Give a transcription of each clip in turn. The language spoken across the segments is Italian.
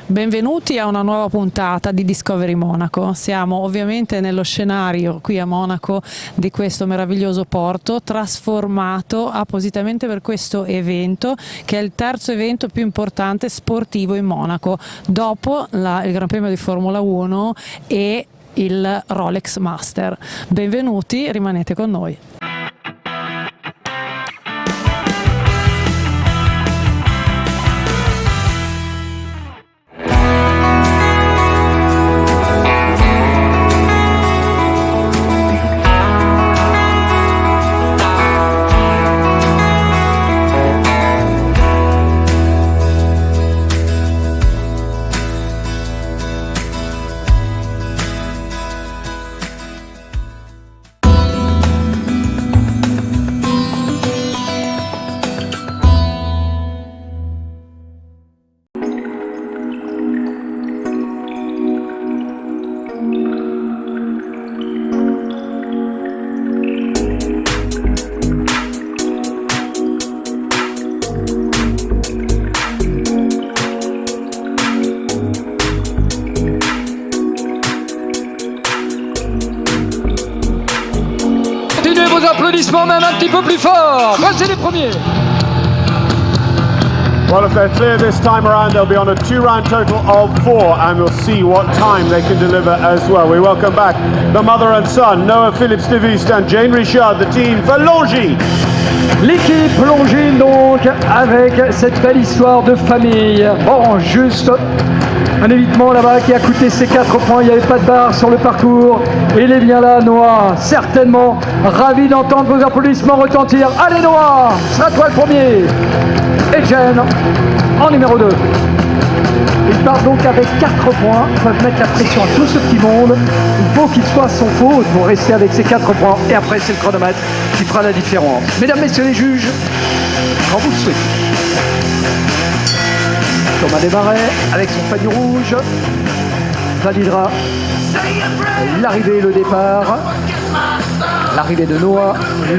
Benvenuti a una nuova puntata di Discovery Monaco. Siamo ovviamente nello scenario qui a Monaco di questo meraviglioso porto trasformato appositamente per questo evento, che è il terzo evento più importante sportivo in Monaco dopo il Gran Premio di Formula 1 e il Rolex Master. Benvenuti, rimanete con noi. Applaudissements même un petit peu plus fort. Voici les premiers. Well, if they're clear this time around, they'll be on a two-round total of 4, and we'll see what time they can deliver as well. We welcome back the mother and son, Noah Phillips de Vist and Jane Richard, the team for Longines. L'équipe Longines donc avec cette belle histoire de famille. Bon, juste un évitement là-bas qui a coûté ses 4 points. Il n'y avait pas de barre sur le parcours. Et il est bien là, Noah. Certainement ravi d'entendre vos applaudissements retentir. Allez, Noah, sera toi le premier. Et Jen en numéro 2. Ils partent donc avec 4 points. Ils peuvent mettre la pression à tout ce petit monde. Il faut qu'il soit sans faute pour rester avec ces 4 points. Et après, c'est le chronomètre qui fera la différence. Mesdames, messieurs les juges, quand vous le souhaitez. Thomas Desmarais avec son panier rouge validera l'arrivée et le départ. L'arrivée de Noah,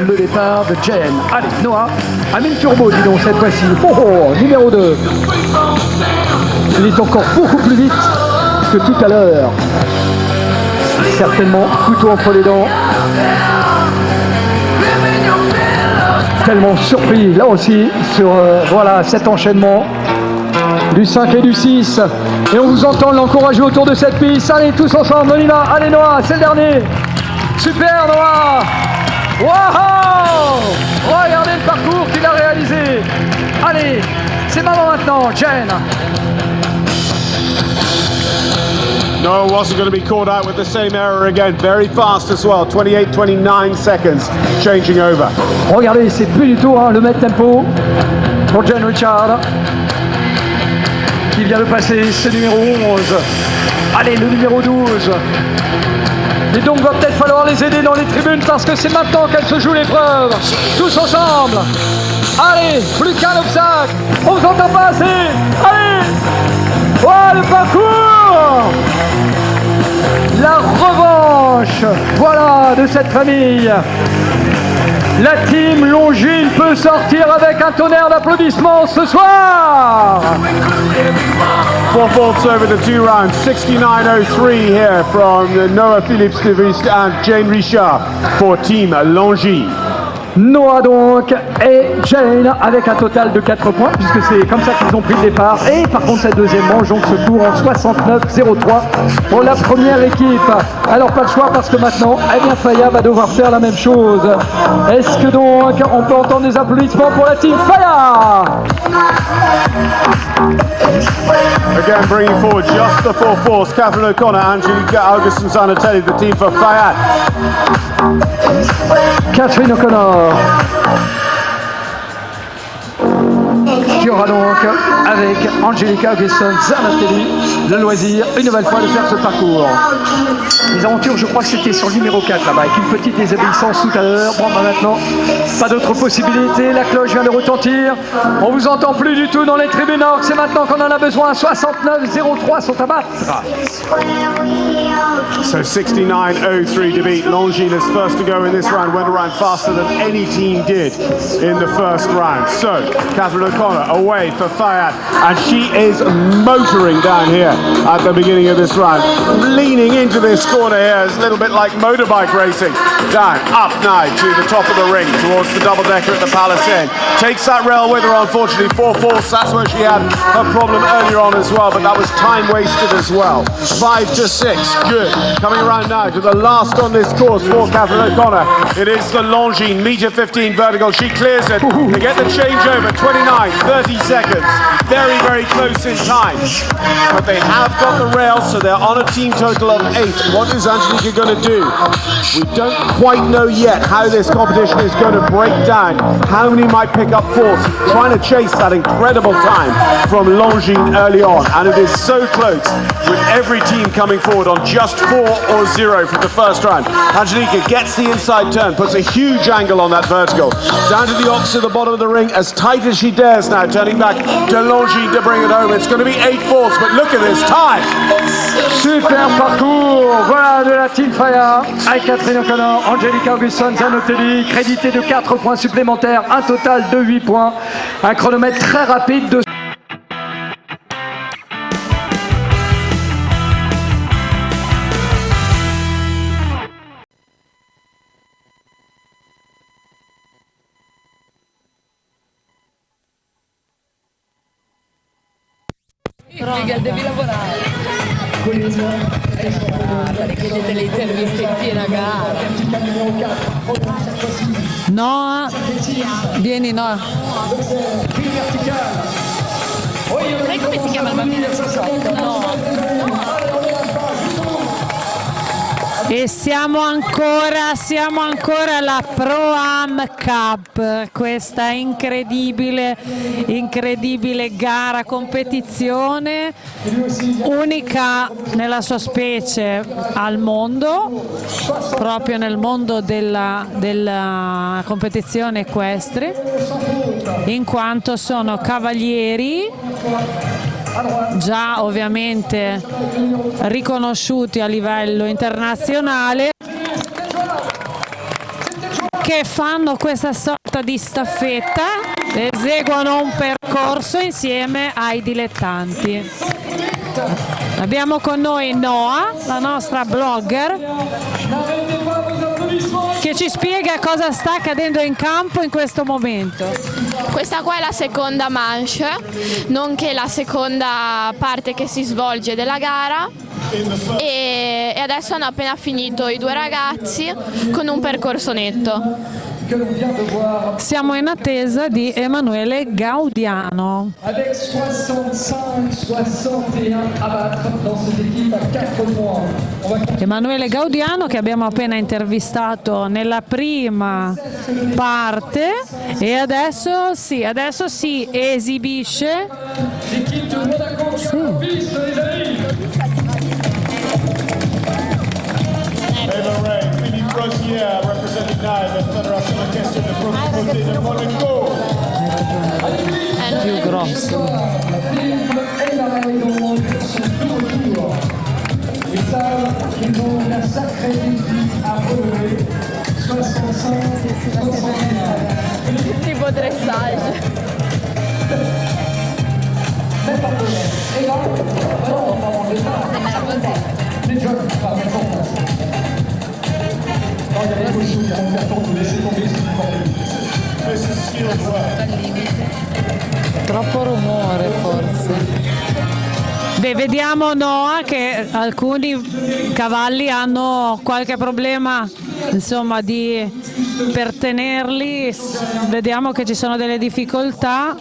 le départ de Jen. Allez, Noah a mis le turbo, dis donc, cette fois-ci. Oh, numéro 2. Il est encore beaucoup plus vite que tout à l'heure. Certainement, couteau entre les dents. Tellement surpris, là aussi, sur voilà, cet enchaînement du 5 et du 6. Et on vous entend l'encourager autour de cette piste. Allez, tous ensemble, on y va. Allez, Noah, c'est le dernier. Super, Noah. Wow. Regardez le parcours qu'il a réalisé. Allez, c'est maman maintenant, Jen. Noah wasn't going to be caught out with the same error again. Very fast as well, 28-29 seconds, changing over. Regardez, c'est plus du tout le même tempo pour Jen Richard. Qui vient de passer, c'est numéro 11. Allez, le numéro 12. Et donc, va peut-être falloir les aider dans les tribunes parce que c'est maintenant qu'elle se joue l'épreuve. Tous ensemble. Allez, plus qu'un obstacle. On vous entend pas assez. Allez. Oh, le parcours. La revanche, voilà, de cette famille. La team Longines peut sortir avec un tonnerre d'applaudissements ce soir. 4 faults over the 2 rounds, 69.03 here from Noah Phillips de Vist and Jane Richard for Team Longines. Noah donc et Jane avec un total de 4 points puisque c'est comme ça qu'ils ont pris le départ. Et par contre cette deuxième manche donc se court en 69-03 pour la première équipe. Alors pas le choix parce que maintenant Faya va devoir faire la même chose. Est-ce que donc on peut entendre des applaudissements pour la team Faya? Again bringing forward just the 4 fours, Catherine O'Connor, Angelica Augustin Zanatelli, the team for Fayad. Catherine O'Connor qui aura donc avec Angelica Augustin Zanatelli le loisir une nouvelle fois de faire ce parcours. Les aventures, je crois que c'était sur le numéro 4 là-bas avec une petite désobéissance tout à l'heure. Bon bah maintenant pas d'autre possibilité, la cloche vient de retentir, on vous entend plus du tout dans les tribunes nord, c'est maintenant qu'on en a besoin. 69-03 sont à battre. So 69.03 to beat. Longines is first to go in this round, went around faster than any team did in the first round. So Catherine O'Connor away away for Fayad, and she is motoring down here at the beginning of this round. Leaning into this corner here is a little bit like motorbike racing. Down, up now to the top of the ring, towards the double-decker at the Palace Inn. Takes that rail with her, unfortunately, 4-4. That's where she had her problem earlier on as well, but that was time wasted as well. 5-6, good. Coming around now to the last on this course for Catherine O'Connor. It is the Longines, meter 15 vertical. She clears it. They get the changeover, 29, 30 seconds. Very, very close in time. But they have got the rail, so they're on a team total of 8. What is Angelique going to do? We don't quite know yet how this competition is going to break down. How many might pick up fourth, trying to chase that incredible time from Longines early on. And it is so close, with every team coming forward on just 4 or 0 for the first round. Angelique gets the inside turn, puts a huge angle on that vertical. Down to the ox at the bottom of the ring, as tight as she dares now, turning back to Longines to bring it home. It's going to be 8 fourths, but look at this time. Super parcours, voilà de la Team Faya, avec Catherine O'Connor, Angelica Augustsson, Zanotelli, crédité de 4 points supplémentaires, un total de 8 points, un chronomètre très rapide de... Devi lavorare. Richiedete le interviste in piena gara. Noa, vieni Noa. Sai come si chiama il bambino? No. E siamo ancora alla Pro Am Cup, questa incredibile gara, competizione unica nella sua specie al mondo, proprio nel mondo della competizione equestre, in quanto sono cavalieri già ovviamente riconosciuti a livello internazionale, che fanno questa sorta di staffetta, eseguono un percorso insieme ai dilettanti. Abbiamo con noi Noa, la nostra blogger, che ci spiega cosa sta accadendo in campo in questo momento. Questa qua è la seconda manche, nonché la seconda parte che si svolge della gara, e adesso hanno appena finito i due ragazzi con un percorso netto. Siamo in attesa di Emanuele Gaudiano. Avec 65-61 à battre dans cette équipe à 4 points. Emanuele Gaudiano, che abbiamo appena intervistato nella prima parte, e adesso si esibisce. Più grosso. Tipo dressage. Troppo rumore forse. Beh, vediamo Noa che alcuni cavalli hanno qualche problema, insomma, per tenerli. Vediamo che ci sono delle difficoltà,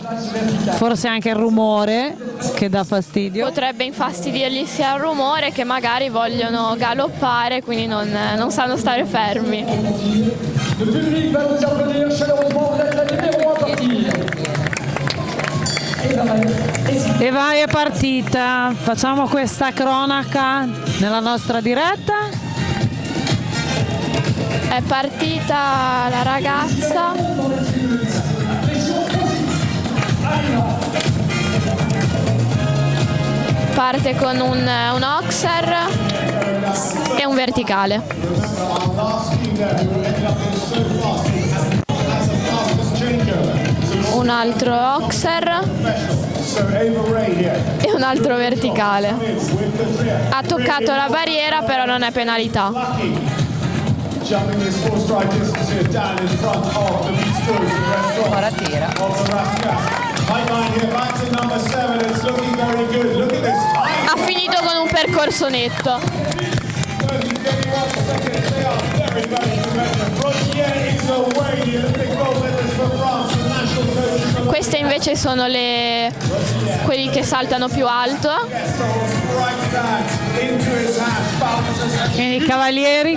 forse anche il rumore che dà fastidio. Potrebbe infastidirgli sia il rumore che magari vogliono galoppare, quindi non sanno stare fermi. Le public va vous applaudir chaleureusement, vous êtes la numéro 1 partie. E vai, è partita. Facciamo questa cronaca nella nostra diretta. È partita la ragazza. Parte con un oxer e un verticale. Un un altro Oxer e un altro verticale. Ha toccato la barriera, però non è penalità. Ora tira. Ha finito con un percorso netto. Queste invece sono quelli che saltano più alto. Quindi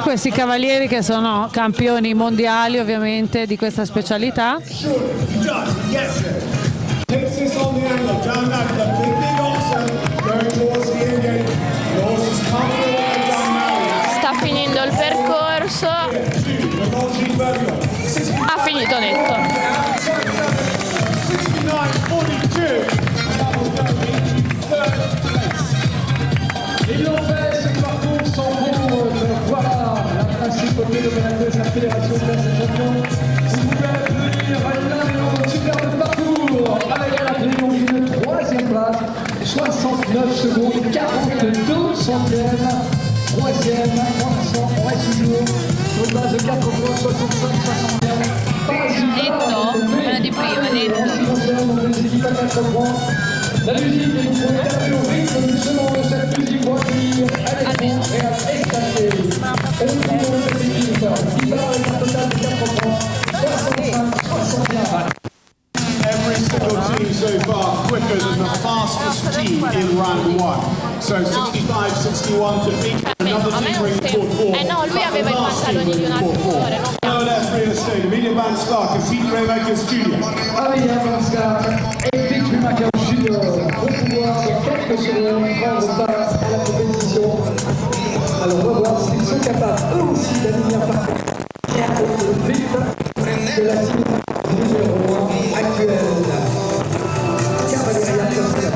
questi cavalieri che sono campioni mondiali ovviamente di questa specialità. Sta finendo il percorso. Ha finito netto. Ils l'ont fait, ce parcours sans faute. Voilà la principauté de la Fédération de la Champions. Vous pouvez applaudir un superbe parcours avec la clé donc une troisième place, 69 secondes, 42 centièmes. Troisième, pour l'instant, on reste toujours sur une base de 4 points, 65 centièmes. Netto? Quella di prima, netto. La musique, et vous pouvez taper au rythme du son de cette musique voiture électro et à extaser. On tourne le Pacifique, qui va avec un total de 4 points, 65-61. Every single team so far quicker than the fastest team in round one. So 65-61 to beat another team bringing forward 4. No, lui aveva i pantaloni di un altro colore, no? Hello there, Free State. Emilia Van Stark and Pete Raymakers Jr. Amelia Van Stark et Pete Raymakers Jr. vont pouvoir dans quelques secondes prendre part à la compétition. Alors on va voir s'ils sont capables eux aussi d'aligner un parcours le rythme de la team numéro 1 actuelle. Cavaleria Toscana.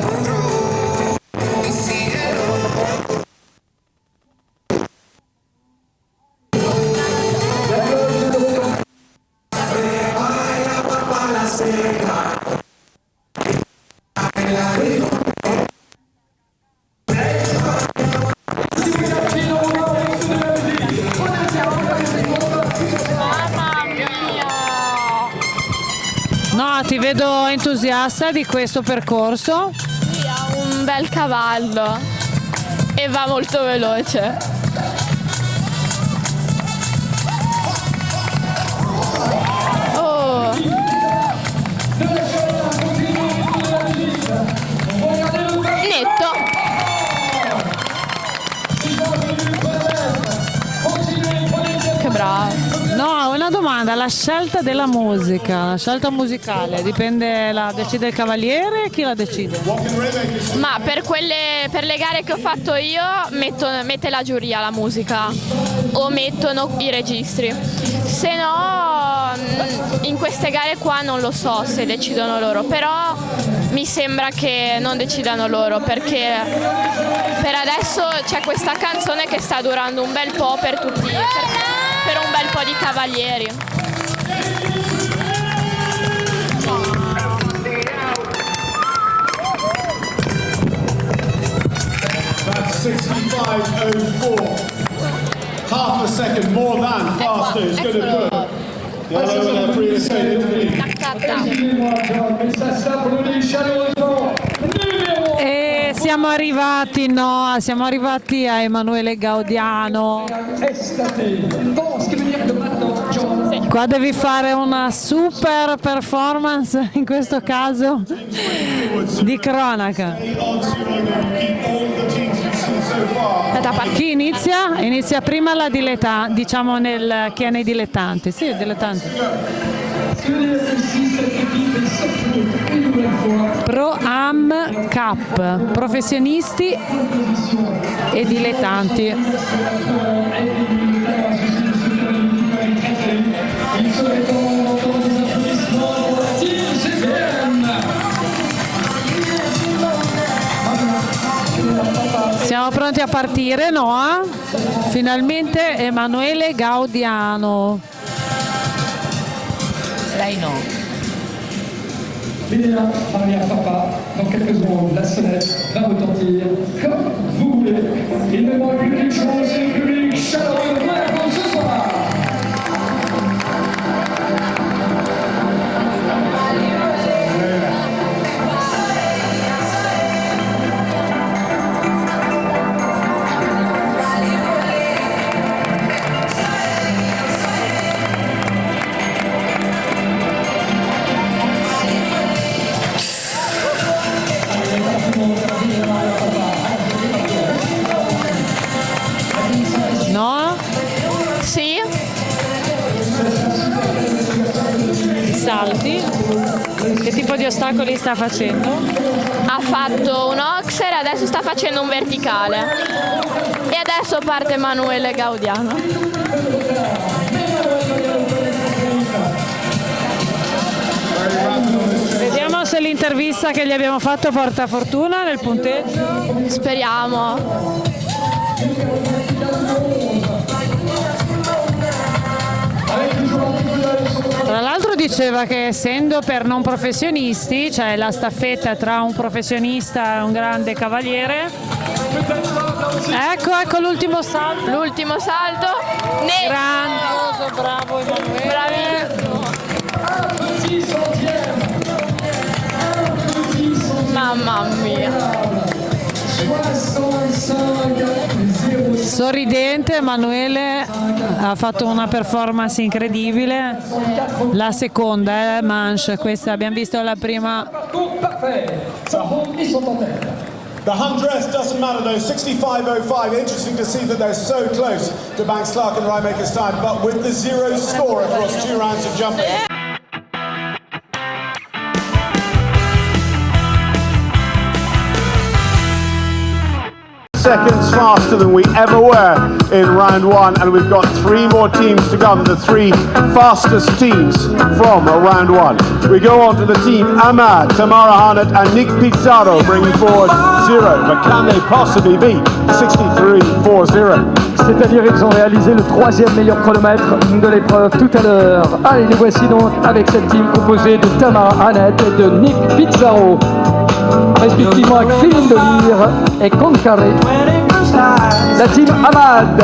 No, ti vedo entusiasta di questo percorso. Sì, ha un bel cavallo e va molto veloce. Oh. Netto. Che bravo. No, una domanda, la scelta della musica, la scelta musicale, decide il cavaliere e chi la decide? Ma per le gare che ho fatto io mette la giuria la musica o mettono i registri. Se no in queste gare qua non lo so se decidono loro, però mi sembra che non decidano loro perché per adesso c'è questa canzone che sta durando un bel po' per tutti, per un bel po' di cavalieri. That's 65.04. Half a second more than faster. It's going to put the other Free State into the lead. E siamo arrivati a Emanuele Gaudiano. Qua devi fare una super performance, in questo caso di cronaca. Chi inizia? Inizia prima la dilettante, diciamo chi è nei dilettanti. Sì, dilettanti. Pro Am Cup, professionisti e dilettanti. Siamo pronti a partire, Noa? Finalmente Emanuele Gaudiano. Lei no. Léna, Maria, Papa, dans quelques secondes, la sonnette va retentir comme vous voulez. Il me manque une chose, c'est le public chaleureux pour ce soir. No? Sì, Salti. Che tipo di ostacoli sta facendo? ha fatto un oxer e adesso sta facendo un verticale. E adesso parte Emanuele Gaudiano. Vediamo se l'intervista che gli abbiamo fatto porta fortuna nel punteggio. Speriamo. Tra l'altro diceva che essendo per non professionisti, cioè la staffetta tra un professionista e un grande cavaliere. Ecco l'ultimo salto. L'ultimo salto. Grandioso, bravo Emanuele. Bravissimo. Mamma mia. Sorridente, Emanuele ha fatto una performance incredibile. La seconda manche, questa abbiamo visto la prima. The Hundreds doesn't matter though, 65.05. Interesting to see that they're so close to Banks Clark and Rymaker's time, but with the 0 score across 2 rounds of jumping. Seconds faster than we ever were in round 1, and we've got 3 more teams to come, the 3 fastest teams from round 1. We go on to the team Ahmad, Tamara Harnett and Nick Pizarro bringing forward 0, but can they possibly beat 63.40? C'est-à-dire ils ont réalisé le 3e meilleur chronomètre de l'épreuve tout à l'heure. Allez, les voici donc avec cette team composée de Tamara Annette et de Nick Pizarro, respectivement avec Philippe Delire et Concaré. La team Ahmad.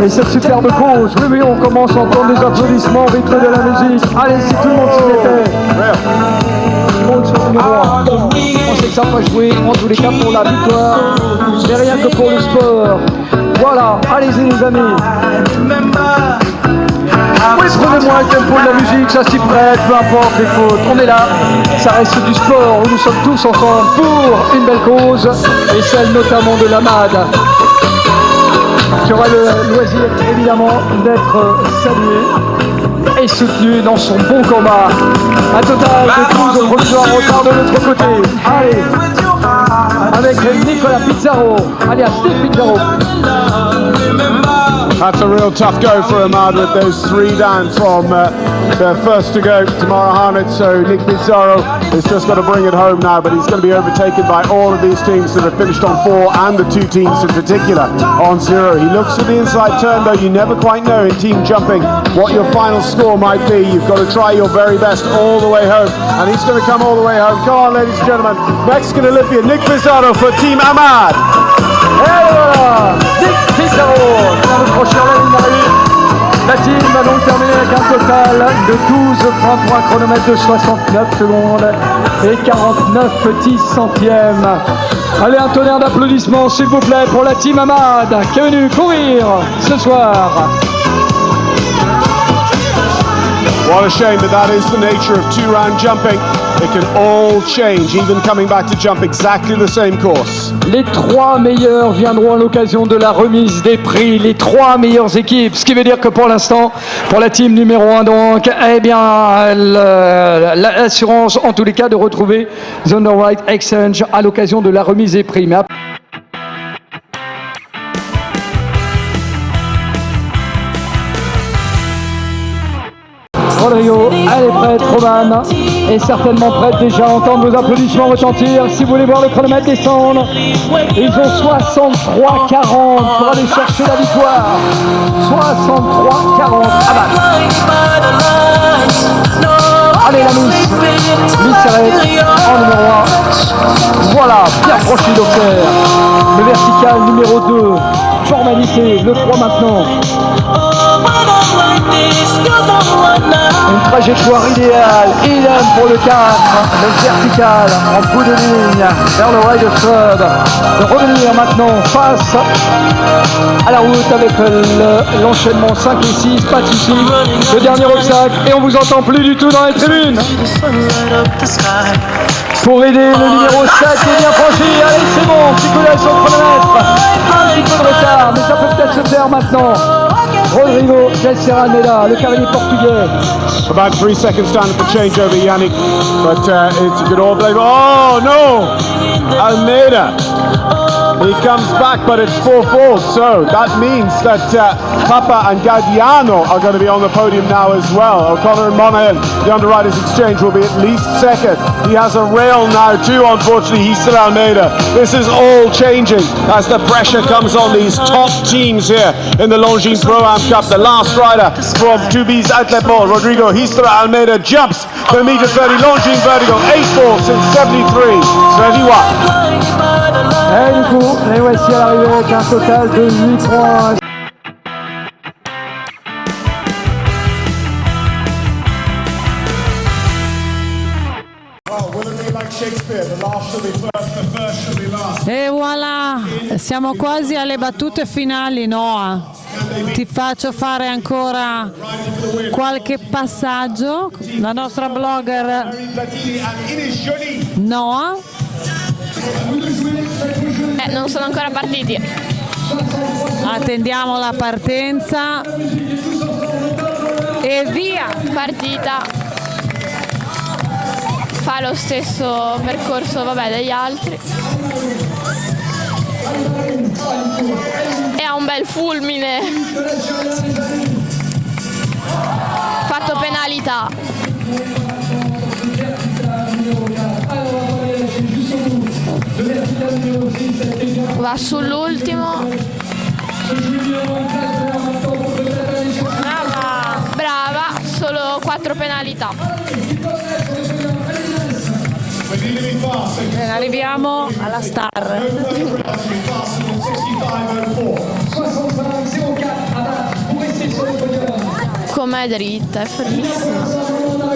Et cette superbe cause, oui, on commence à entendre des applaudissements au rythme de la musique. Allez, si tout le monde s'y était. Monde sur le numéro 1. On sait que ça va jouer en tous les cas pour la victoire, mais rien que pour le sport. Voilà, allez-y les amis. Oui, prenez-moi le tempo de la musique, ça s'y prête, peu importe les fautes. On est là, ça reste du sport où nous sommes tous ensemble pour une belle cause, et celle notamment de l'Ahmad, qui aura le loisir évidemment d'être salué et soutenu dans son bon combat. Un total de 12 provisoires en retard de l'autre côté. Allez, avec Nicolas Pizarro, alias Nick Pizarro. That's a real tough go for Ahmad with those 3 down from the first to go, Tamara Harnett. So Nick Pizarro has just got to bring it home now, but he's going to be overtaken by all of these teams that have finished on 4 and the 2 teams in particular on 0. He looks at the inside turn though, you never quite know in team jumping what your final score might be. You've got to try your very best all the way home, and he's going to come all the way home. Come on ladies and gentlemen, Mexican Olympian Nick Pizarro for Team Ahmad. Et voilà, Nick Pizarro vient de franchir la ligne d'arrivée. La team va donc terminer avec un total de 12 points pour un chronomètre de 69 secondes et 49 petits centièmes. Allez, un tonnerre d'applaudissements s'il vous plaît pour la team Ahmad qui est venue courir ce soir. What a shame that is the nature of 2-round jumping. It can all change, even coming back to jump exactly the same course. Les 3 meilleurs viendront à l'occasion de la remise des prix, les 3 meilleures équipes, ce qui veut dire que pour l'instant, pour la team numéro 1 donc, eh bien, l'assurance en tous les cas de retrouver The Underwrite Exchange à l'occasion de la remise des prix. Mais Rodrigo, elle est prête, Roman est certainement prête déjà à entendre vos applaudissements retentir. Si vous voulez voir le chronomètre descendre, ils ont 63-40 pour aller chercher la victoire. 63-40 à battre. Allez la Miss Serret en numéro 1. Voilà, bien proche Docteur. Le vertical numéro 2, formalité, le 3 maintenant. Une trajectoire idéale, idem pour le 4, le vertical en bout de ligne vers l'oreille de Fred. De revenir maintenant face à la route avec l'enchaînement 5 et 6, pas de soucis. Le dernier obstacle et on vous entend plus du tout dans les tribunes. Pour aider le numéro 7 qui est bien franchi, allez c'est bon, petit coup d'œil sur le chronomètre. Un petit peu de retard, mais ça peut peut-être se faire maintenant. Rodrigo Teixeira Almeida, le cavalier portugais. About 3 seconds down at the changeover, Yannick, but it's a good all blame. Oh no! Almeida! He comes back, but it's 4-4, so that means that Papa and Gadiano are going to be on the podium now as well. O'Connor and Monaghan, the underwriters exchange, will be at least second. He has a rail now too, unfortunately, he's still Almeida. This is all changing as the pressure comes on these top teams here in the Longines Pro-Am Cup. The last rider from 2B's Outlet Mall, Rodrigo Histra Almeida, jumps per meter 30, Longines Vertigo, 8-4 since 73, 31. Et du coup, les voici à l'arrivée avec un total de 8 points. E voilà, siamo quasi alle battute finali, Noah. Ti faccio fare ancora qualche passaggio. La nostra blogger Noah. Non sono ancora partiti. Attendiamo la partenza e via! Partita. Fa lo stesso percorso, vabbè, degli altri. E ha un bel fulmine. Fatto penalità. Va sull'ultimo. Brava, solo 4 penalità. Bene, arriviamo alla star. Com'è dritta, è fermissima.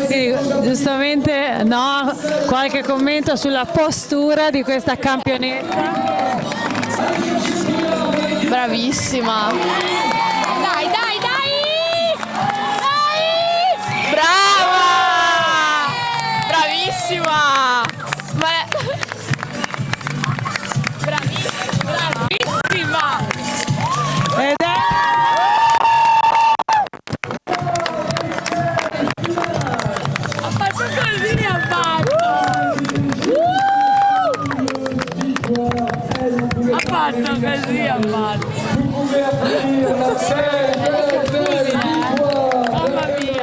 Sì, giustamente no, qualche commento sulla postura di questa campionessa. Bravissima. Dai, dai, dai! Dai! Brava! Bravissima! Bravissima! Ed è... Ha fatto così, ha fatto! Ha fatto così, ha fatto! Mamma mia!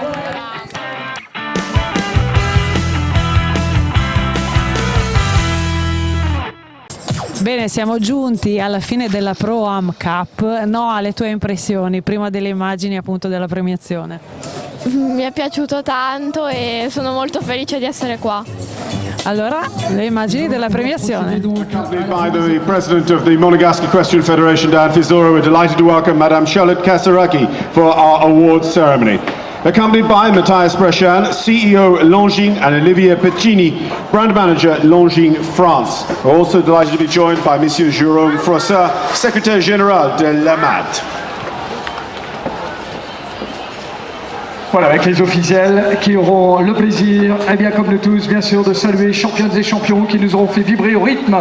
Bene, siamo giunti alla fine della Pro-Am Cup. Noah, le tue impressioni prima delle immagini appunto della premiazione? Mi è piaciuto tanto e sono molto felice di essere qua. Allora, le immagini della premiazione. Accompanied by the President of the Monegasque Equestrian Federation, Dan Fizora, we're delighted to welcome Madame Charlotte Kasaraki for our awards ceremony. Accompanied by Matthias Brechan, CEO Longines, and Olivier Peccini, Brand Manager Longines France. We're also delighted to be joined by Monsieur Jérôme Frossard, Secrétaire Général de l'AMAT. Voilà, avec les officiels qui auront le plaisir, et bien comme nous tous, bien sûr, de saluer les championnes et champions qui nous auront fait vibrer au rythme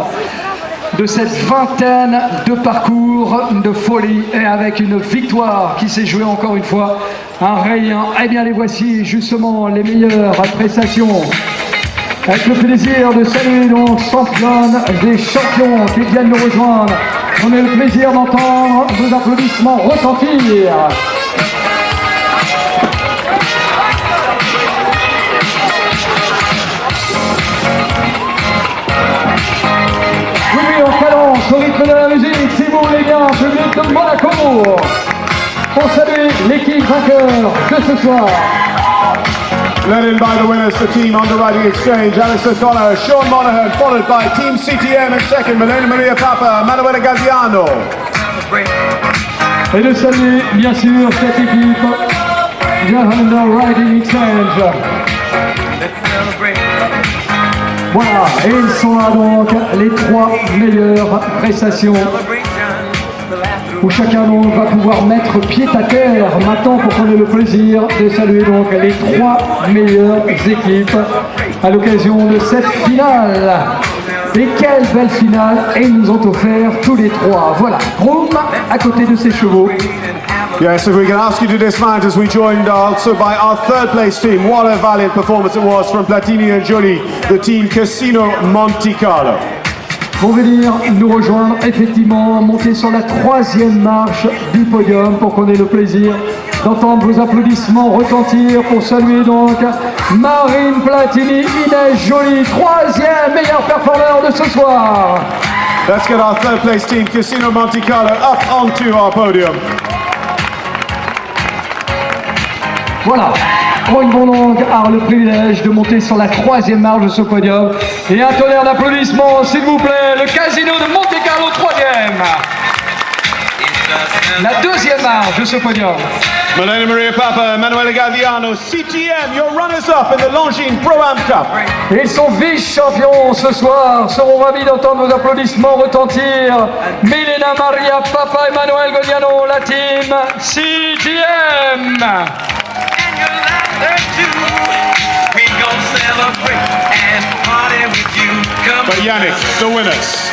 de cette vingtaine de parcours de folie et avec une victoire qui s'est jouée encore une fois un rayon. Eh bien les voici justement les meilleures prestations. Avec le plaisir de saluer nos championnes des champions qui viennent nous rejoindre. On a le plaisir d'entendre vos applaudissements retentir. Oui, on cadence au rythme de la musique, si vous voulez bien, public de Monaco, pour saluer l'équipe vainqueur de ce soir. Led in by the winners, the team Underwriting Exchange, Alex O'Connor, Sean Monaghan, followed by Team CTM in second, Milena Maria Papa, Manuela Galdiano. Et de saluer bien sûr cette équipe de Underwriting Exchange. Voilà, et ils sont là donc les 3 meilleures prestations où chacun donc va pouvoir mettre pied à terre maintenant pour qu'on ait le plaisir de saluer donc les 3 meilleures équipes à l'occasion de cette finale. Et quelle belle finale, et ils nous ont offert tous les 3. Voilà, Groom à côté de ses chevaux. Yes, if we can ask you to dismount as we joined also by our third place team. What a valiant performance it was from Platini and Jolie, the team Casino Monte Carlo. Pour venir nous rejoindre, effectivement, monter sur la 3e marche du podium pour qu'on ait le plaisir d'entendre vos applaudissements retentir pour saluer donc Marine Platini, Inès Jolie, 3e meilleur performeur de ce soir. Let's get our third place team, Casino Monte Carlo, up onto our podium. Voilà, ils vont donc avoir le privilège de monter sur la 3e marche de ce podium. Et un tonnerre d'applaudissements, s'il vous plaît, le Casino de Monte Carlo 3e. La 2e marche de ce podium. Milena Maria Papa, Manuela Galdiano, CTM, your runners-up in the Longines Pro-Am Cup. Et ils sont vice-champions ce soir, seront ravis d'entendre vos applaudissements retentir. Milena Maria Papa et Manuel Galdiano, la team CTM. But Yannick, the winners.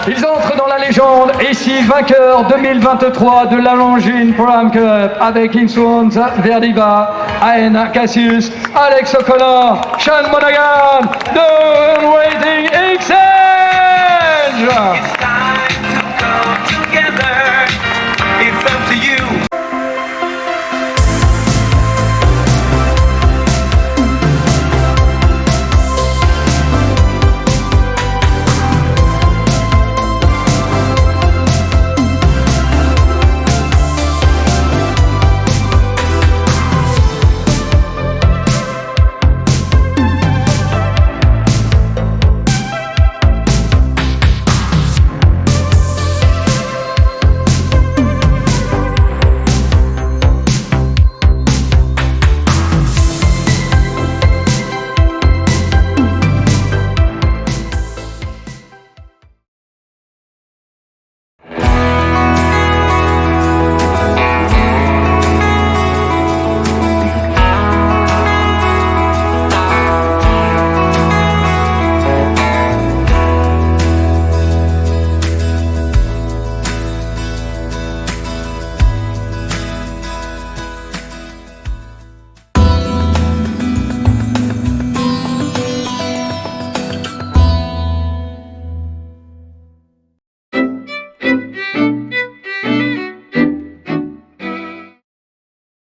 Ils entrent dans la légende, ici vainqueur 2023 de la Longines Pro-Am Cup avec Influence Verdiva, Aena Cassius, Alex O'Connor, Sean Monaghan, The Underwriting Exchange.